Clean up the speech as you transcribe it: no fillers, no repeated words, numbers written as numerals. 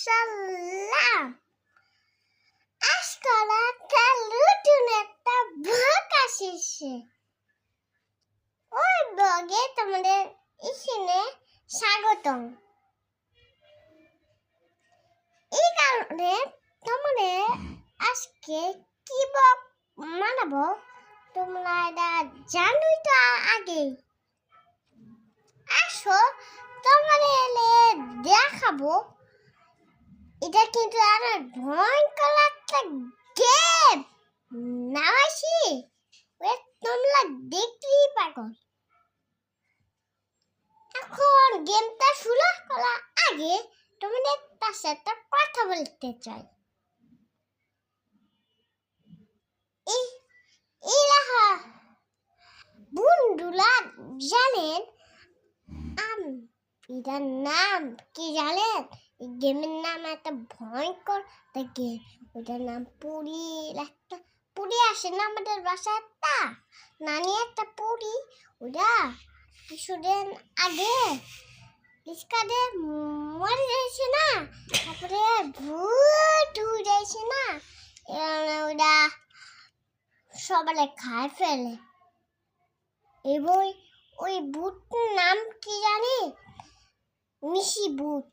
সালাম। আজকাল একটা নতুন একটা ব্লগ আসছে। ওই ব্লগে তোমাদের এখানে স্বাগতম। এই কারণে তোমাদের আজকে কি ব্লগ বানাবো তোমরা এটা জানোই তো আগে। আসো তোমাদের দেখাবো। এটা কিন্তু আরো ভয়ঙ্কর একটা গেম নামাইছি, তোমরা দেখতেই পাগল। এখন গেমটা শুরু করার আগে তোমাদের কাছে একটা কথা বলতে চাই। এই রাহা বন্ধুরা জানেন এটার নাম কি জানেন? এই গেমের নাম একটা ভয়ঙ্কর গেম। ওইটার নাম পুরি। একটা পুরি আসে না আমাদের বাসায়, একটা নানি একটা পুরি। ওটা কিছুদিন আগে রিস্কাতে মরে যাইছে না, তারপরে ভূত হয়ে যাইছে না, ওটা সবাই খায় ফেলে। এবং ওই ভূতটার নাম কি জানি? মিশি ভূত।